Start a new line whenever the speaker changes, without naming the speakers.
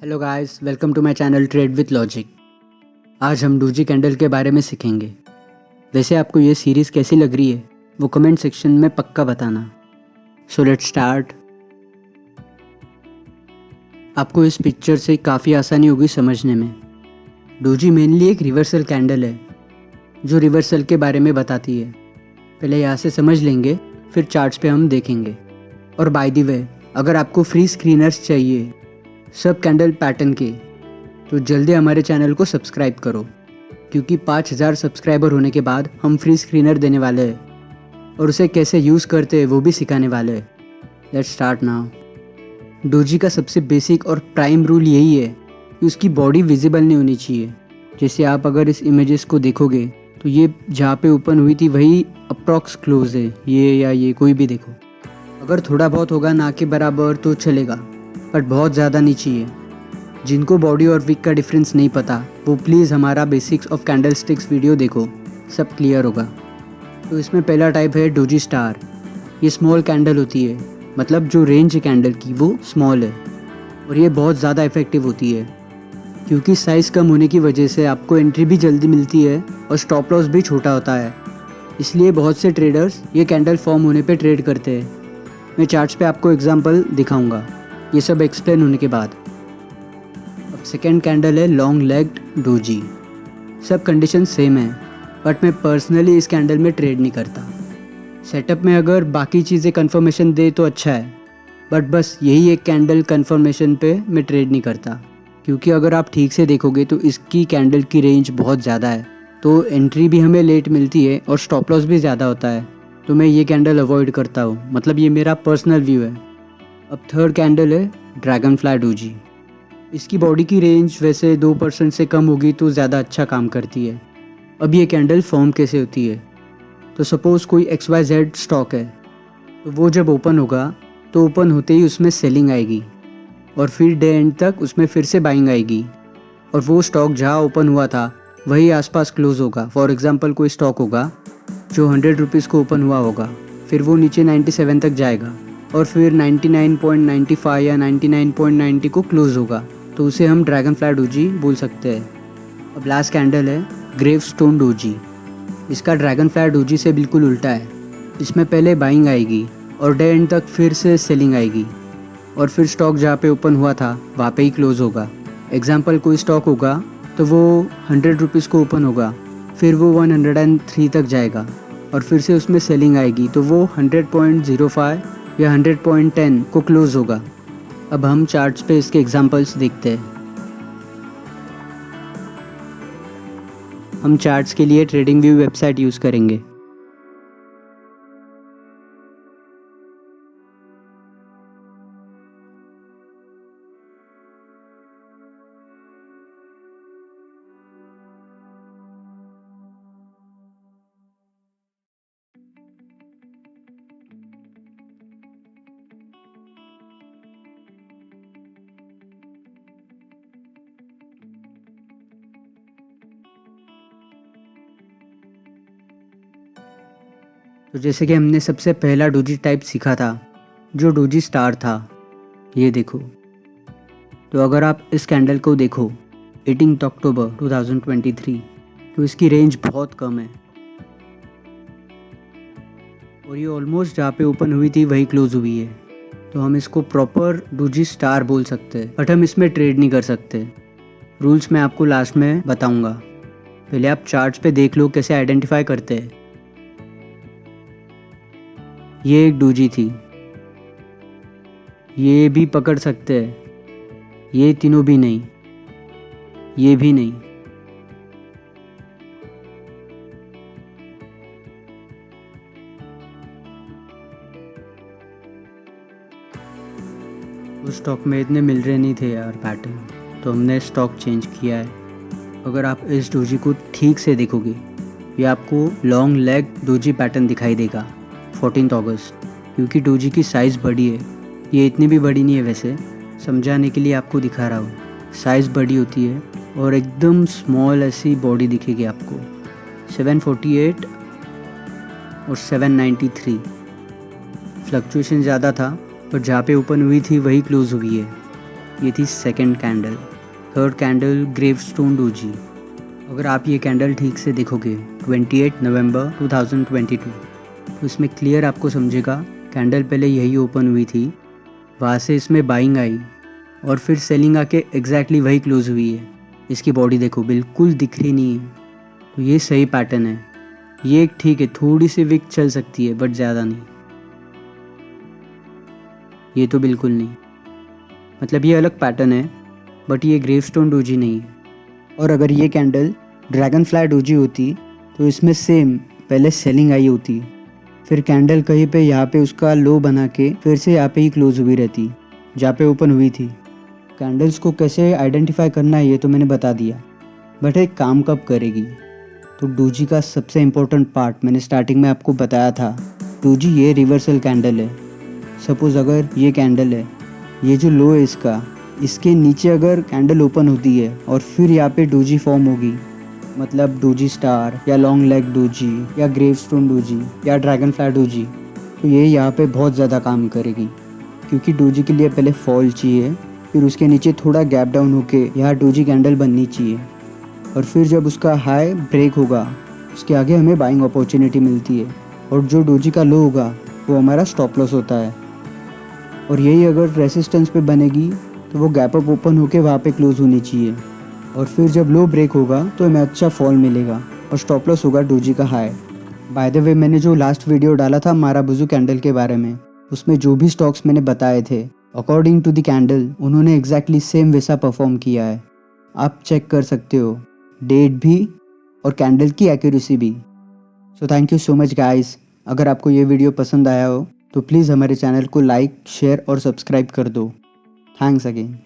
Hello guys, welcome to my channel trade with logic. आज हम doji candle के बारे में सीखेंगे। वैसे आपको ये सीरीज़ कैसी लग रही है वो कमेंट सेक्शन में पक्का बताना। So let's start. आपको इस पिक्चर से काफ़ी आसानी होगी समझने में। डोजी मेनली एक रिवर्सल कैंडल है जो रिवर्सल के बारे में बताती है। पहले यहाँ से समझ लेंगे, फिर चार्ट्स पे हम देखेंगे। और बाय द वे, अगर आपको फ्री स्क्रीनर्स चाहिए सब कैंडल पैटर्न के, तो जल्दी हमारे चैनल को सब्सक्राइब करो, क्योंकि 5000 सब्सक्राइबर होने के बाद हम फ्री स्क्रीनर देने वाले हैं और उसे कैसे यूज़ करते हैं वो भी सिखाने वाले हैं। Let's start now. डोजी का सबसे बेसिक और प्राइम रूल यही है कि उसकी बॉडी विजिबल नहीं होनी चाहिए। जैसे आप अगर इस इमेजेस को देखोगे तो ये जहाँ पे ओपन हुई थी वही अप्रॉक्स क्लोज है, ये या ये कोई भी देखो। अगर थोड़ा बहुत होगा ना के बराबर तो चलेगा, बट बहुत ज़्यादा नहीं चाहिए। जिनको बॉडी और विक का डिफरेंस नहीं पता वो प्लीज़ हमारा basics of candle sticks video देखो, सब क्लियर होगा। तो इसमें पहला टाइप है डोजी स्टार। ये स्मॉल कैंडल होती है, मतलब जो रेंज है कैंडल की वो स्मॉल है, और ये बहुत ज़्यादा इफेक्टिव होती है क्योंकि साइज़ कम होने की वजह से आपको एंट्री भी जल्दी मिलती है और स्टॉप लॉस भी छोटा होता है। इसलिए बहुत से ट्रेडर्स ये कैंडल फॉर्म होने पे ट्रेड करते हैं। मैं चार्ट्स पे आपको एग्जांपल दिखाऊंगा ये सब एक्सप्लेन होने के बाद। अब सेकेंड कैंडल है लॉन्ग लेग्ड डोजी। सब कंडीशन सेम है, बट मैं पर्सनली इस कैंडल में ट्रेड नहीं करता। सेटअप में अगर बाकी चीज़ें कंफर्मेशन दे तो अच्छा है, बट बस यही एक कैंडल कंफर्मेशन पे मैं ट्रेड नहीं करता, क्योंकि अगर आप ठीक से देखोगे तो इसकी कैंडल की रेंज बहुत ज़्यादा है, तो एंट्री भी हमें लेट मिलती है और स्टॉप लॉस भी ज़्यादा होता है। तो मैं ये कैंडल अवॉइड करता हूँ, मतलब ये मेरा पर्सनल व्यू है। अब थर्ड कैंडल है ड्रैगन फ्लाई डोजी। इसकी बॉडी की रेंज वैसे 2% से कम होगी तो ज़्यादा अच्छा काम करती है। अब ये कैंडल फॉर्म कैसे होती है, तो सपोज़ कोई XYZ स्टॉक है, तो वो जब ओपन होगा तो ओपन होते ही उसमें सेलिंग आएगी और फिर डे एंड तक उसमें फिर से बाइंग आएगी, और वो स्टॉक जहाँ ओपन हुआ था वही आसपास क्लोज होगा। फॉर एग्जांपल कोई स्टॉक होगा जो 100 रुपीज़ को ओपन हुआ होगा, फिर वो नीचे 97 तक जाएगा और फिर 99.95 या 99.90 को क्लोज होगा, तो उसे हम ड्रैगन फ्लाई डोजी बोल सकते हैं। अब लास्ट कैंडल है ग्रेव स्टोन डोजी। इसका ड्रैगन फ्लाई डोजी से बिल्कुल उल्टा है। इसमें पहले बाइंग आएगी और डे एंड तक फिर से सेलिंग आएगी, और फिर स्टॉक जहाँ पे ओपन हुआ था वहाँ पे ही क्लोज होगा। एग्जाम्पल कोई स्टॉक होगा तो वो 100 रुपीज़ को ओपन होगा, फिर वो 103 तक जाएगा और फिर से उसमें सेलिंग आएगी, तो वो 100.05 या 100.10 को क्लोज होगा। अब हम चार्ट्स पे इसके एग्जांपल्स देखते हैं। हम चार्ट्स के लिए ट्रेडिंग व्यू वेबसाइट यूज़ करेंगे। तो जैसे कि हमने सबसे पहला डोजी टाइप सीखा था जो डोजी स्टार था, ये देखो। तो अगर आप इस कैंडल को देखो 18 अक्टूबर 2023, तो इसकी रेंज बहुत कम है और ये ऑलमोस्ट जहाँ पे ओपन हुई थी वही क्लोज हुई है, तो हम इसको प्रॉपर डोजी स्टार बोल सकते हैं, बट हम इसमें ट्रेड नहीं कर सकते। रूल्स मैं आपको लास्ट में बताऊंगा। पहले आप चार्ट्स पे देख लो कैसे आइडेंटिफाई करते हैं। ये एक डोजी थी, ये भी पकड़ सकते हैं, ये तीनों भी नहीं, ये भी नहीं। उस स्टॉक में इतने मिल रहे नहीं थे यार पैटर्न, तो हमने स्टॉक चेंज किया है। अगर आप इस डोजी को ठीक से देखोगे ये आपको लॉन्ग लेग डोजी पैटर्न दिखाई देगा 14 अगस्त, क्योंकि डोजी की साइज़ बड़ी है। ये इतनी भी बड़ी नहीं है, वैसे समझाने के लिए आपको दिखा रहा हूँ। साइज़ बड़ी होती है और एकदम स्मॉल ऐसी बॉडी दिखेगी आपको। 748 और 793 फ्लक्चुएशन ज़्यादा था, पर जहाँ पे ओपन हुई थी वही क्लोज हुई है। ये थी second candle. Third candle gravestone doji. अगर आप ये कैंडल ठीक से देखोगे 28 नवंबर 2022 तो इसमें क्लियर आपको समझेगा कैंडल पहले यही ओपन हुई थी, वहाँ से इसमें बाइंग आई और फिर सेलिंग आके एग्जैक्टली वही क्लोज हुई है। इसकी बॉडी देखो बिल्कुल दिख रही नहीं है, तो ये सही पैटर्न है। ये ठीक है, थोड़ी सी वीक चल सकती है बट ज़्यादा नहीं। ये तो बिल्कुल नहीं, मतलब ये अलग पैटर्न है बट ये ग्रेवस्टोन डोजी नहीं है। और अगर ये कैंडल ड्रैगन फ्लाई डोजी होती तो इसमें सेम पहले सेलिंग आई होती, फिर कैंडल कहीं पे यहाँ पे उसका लो बना के फिर से यहाँ पे ही क्लोज हुई रहती जहाँ पे ओपन हुई थी। कैंडल्स को कैसे आइडेंटिफाई करना है ये तो मैंने बता दिया, बट एक काम कब करेगी। तो डोजी का सबसे इम्पोर्टेंट पार्ट मैंने स्टार्टिंग में आपको बताया था। डोजी ये रिवर्सल कैंडल है। सपोज़ अगर ये कैंडल है, ये जो लो है इसका, इसके नीचे अगर कैंडल ओपन होती है और फिर यहाँ पे डोजी फॉर्म होगी, मतलब डोजी स्टार या लॉन्ग लेग डोजी या ग्रेवस्टोन डोजी या ड्रैगन फ्लाई डोजी, तो ये यहाँ पे बहुत ज़्यादा काम करेगी। क्योंकि डोजी के लिए पहले फॉल चाहिए, फिर उसके नीचे थोड़ा गैप डाउन होके यहाँ डोजी कैंडल बननी चाहिए, और फिर जब उसका हाई ब्रेक होगा उसके आगे हमें बाइंग अपॉर्चुनिटी मिलती है, और जो डोजी का लो होगा वो हमारा स्टॉप लॉस होता है। और यही अगर रेसिस्टेंस पे बनेगी तो वो गैप अप ओपन होके वहाँ पे क्लोज होनी चाहिए, और फिर जब लो ब्रेक होगा तो हमें अच्छा फॉल मिलेगा और स्टॉप लॉस होगा डोजी का हाई। बाय द वे, मैंने जो लास्ट वीडियो डाला था मारुबुजु कैंडल के बारे में, उसमें जो भी स्टॉक्स मैंने बताए थे अकॉर्डिंग टू द कैंडल उन्होंने एग्जैक्टली सेम वैसा परफॉर्म किया है। आप चेक कर सकते हो, डेट भी और कैंडल की एक्यूरेसी भी। So thank you so much guys. अगर आपको ये वीडियो पसंद आया हो तो प्लीज़ हमारे चैनल को लाइक, शेयर और सब्सक्राइब कर दो। Thanks again.